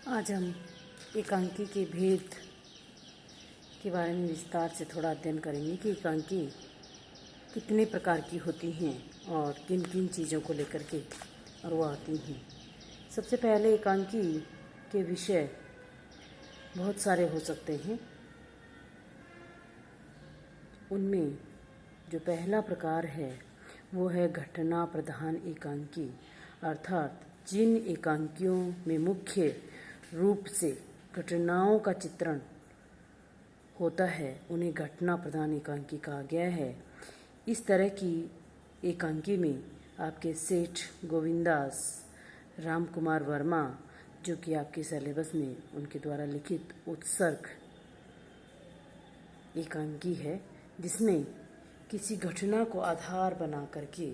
आज हम एकांकी के भेद के बारे में विस्तार से थोड़ा अध्ययन करेंगे कि एकांकी कितने प्रकार की होती हैं और किन किन चीज़ों को लेकर के और वो आती हैं। सबसे पहले एकांकी के विषय बहुत सारे हो सकते हैं। उनमें जो पहला प्रकार है वो है घटना प्रधान एकांकी, अर्थात जिन एकांकियों में मुख्य रूप से घटनाओं का चित्रण होता है उन्हें घटना प्रधान एकांकी कहा गया है। इस तरह की एकांकी में आपके सेठ गोविंदास राम कुमार वर्मा, जो कि आपके सिलेबस में उनके द्वारा लिखित उत्सर्ग एकांकी है, जिसमें किसी घटना को आधार बना करके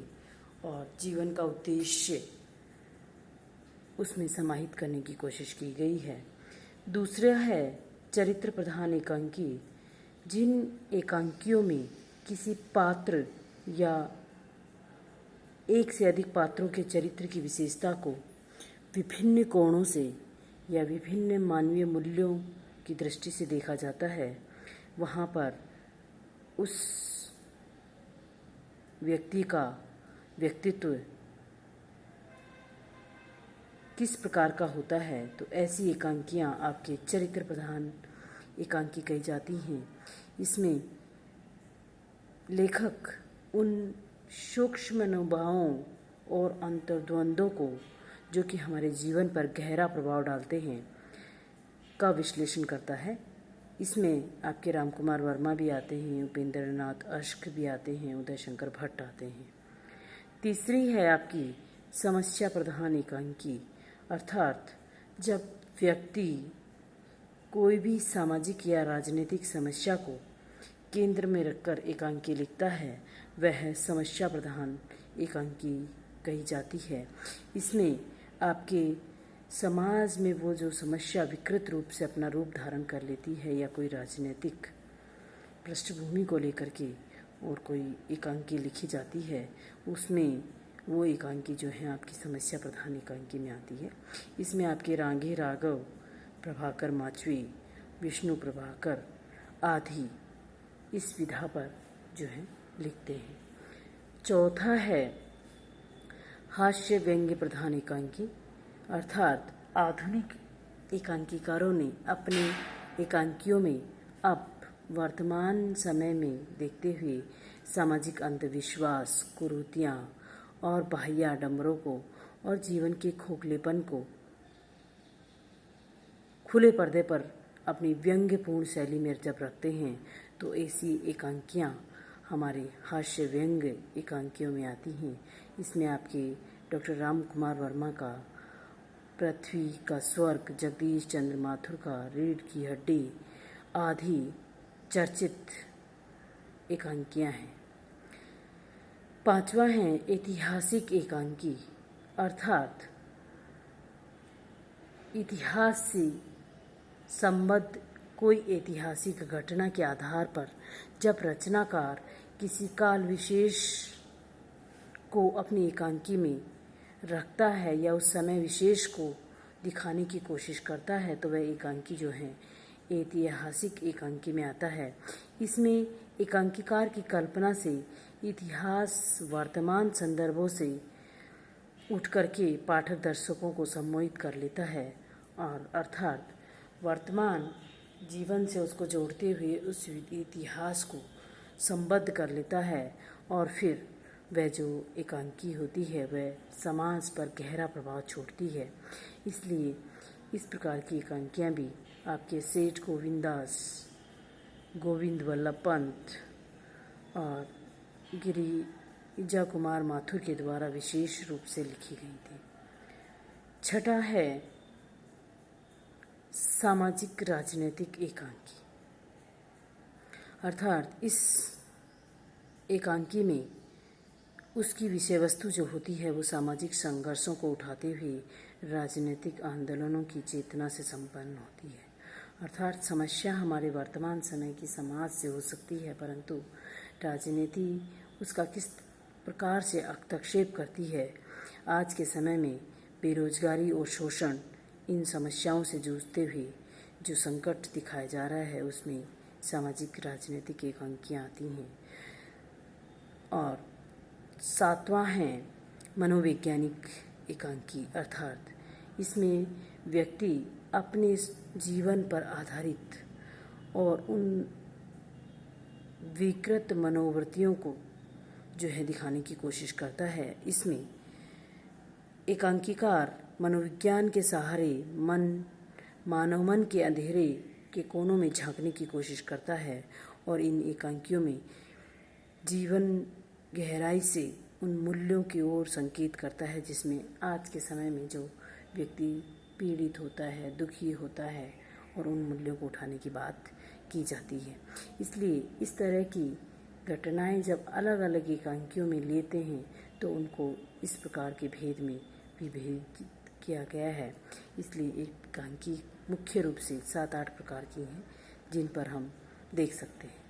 और जीवन का उद्देश्य उसमें समाहित करने की कोशिश की गई है। दूसरा है चरित्र प्रधान एकांकी, जिन एकांकियों में किसी पात्र या एक से अधिक पात्रों के चरित्र की विशेषता को विभिन्न कोणों से या विभिन्न मानवीय मूल्यों की दृष्टि से देखा जाता है। वहाँ पर उस व्यक्ति का व्यक्तित्व किस प्रकार का होता है, तो ऐसी एकांकियाँ आपके चरित्र प्रधान एकांकी कही जाती हैं। इसमें लेखक उन सूक्ष्म मनोभावों और अंतर्द्वंद्वों को, जो कि हमारे जीवन पर गहरा प्रभाव डालते हैं, का विश्लेषण करता है। इसमें आपके राम कुमार वर्मा भी आते हैं, उपेंद्र नाथ अश्क भी आते हैं, उदय शंकर भट्ट आते हैं। तीसरी है आपकी समस्या प्रधान एकांकी, अर्थात जब व्यक्ति कोई भी सामाजिक या राजनीतिक समस्या को केंद्र में रखकर एकांकी लिखता है, वह समस्या प्रधान एकांकी कही जाती है। इसमें आपके समाज में वो जो समस्या विकृत रूप से अपना रूप धारण कर लेती है या कोई राजनीतिक पृष्ठभूमि को लेकर के और कोई एकांकी लिखी जाती है, उसमें वो एकांकी जो है आपकी समस्या प्रधान एकांकी में आती है। इसमें आपके रांगे राघव, प्रभाकर माचवी, विष्णु प्रभाकर आदि इस विधा पर जो है लिखते हैं। चौथा है हास्य व्यंग्य प्रधान एकांकी, अर्थात आधुनिक एकांकीकारों ने अपने एकांकियों में अब वर्तमान समय में देखते हुए सामाजिक अंधविश्वास, कुरीतियाँ और बाह्य आडंबरों को और जीवन के खोखलेपन को खुले पर्दे पर अपनी व्यंग्यपूर्ण शैली में जब रखते हैं, तो ऐसी एकांकियाँ हमारे हास्य व्यंग्य एकांकियों में आती हैं। इसमें आपके डॉक्टर राम कुमार वर्मा का पृथ्वी का स्वर्ग, जगदीश चंद्र माथुर का रीढ़ की हड्डी आदि चर्चित एकांकियाँ हैं। पांचवा है ऐतिहासिक एकांकी, अर्थात इतिहास से संबद्ध कोई ऐतिहासिक घटना के आधार पर जब रचनाकार किसी काल विशेष को अपनी एकांकी में रखता है या उस समय विशेष को दिखाने की कोशिश करता है, तो वह एकांकी जो है ऐतिहासिक एकांकी में आता है। इसमें एकांकीकार की कल्पना से इतिहास वर्तमान संदर्भों से उठ करके पाठक दर्शकों को सम्मोहित कर लेता है और अर्थात वर्तमान जीवन से उसको जोड़ते हुए उस इतिहास को संबद्ध कर लेता है और फिर वह जो एकांकी होती है वह समाज पर गहरा प्रभाव छोड़ती है। इसलिए इस प्रकार की एकांकियाँ भी आपके सेठ गोविंदास, गोविंद वल्लभ पंत और गिरिजा कुमार माथुर के द्वारा विशेष रूप से लिखी गई थी। छठा है सामाजिक राजनीतिक एकांकी, अर्थात इस एकांकी में उसकी विषय वस्तु जो होती है वो सामाजिक संघर्षों को उठाते हुए राजनीतिक आंदोलनों की चेतना से संपन्न होती है। अर्थात समस्या हमारे वर्तमान समय की समाज से हो सकती है, परंतु राजनीति उसका किस प्रकार से हस्तक्षेप करती है। आज के समय में बेरोजगारी और शोषण इन समस्याओं से जूझते हुए जो संकट दिखाया जा रहा है उसमें सामाजिक राजनीतिक एकांकियाँ आती हैं। और सातवां है मनोवैज्ञानिक एकांकी, अर्थात इसमें व्यक्ति अपने जीवन पर आधारित और उन विकृत मनोवृत्तियों को जो है दिखाने की कोशिश करता है। इसमें एकांकीकार मनोविज्ञान के सहारे मानव मन के अंधेरे के कोनों में झांकने की कोशिश करता है और इन एकांकियों में जीवन गहराई से उन मूल्यों की ओर संकेत करता है जिसमें आज के समय में जो व्यक्ति पीड़ित होता है, दुखी होता है और उन मूल्यों को उठाने की बात की जाती है। इसलिए इस तरह की घटनाएं जब अलग अलग एकांकियों में लेते हैं तो उनको इस प्रकार के भेद में विभेदित किया गया है। इसलिए एकांकी मुख्य रूप से 7-8 प्रकार की हैं जिन पर हम देख सकते हैं।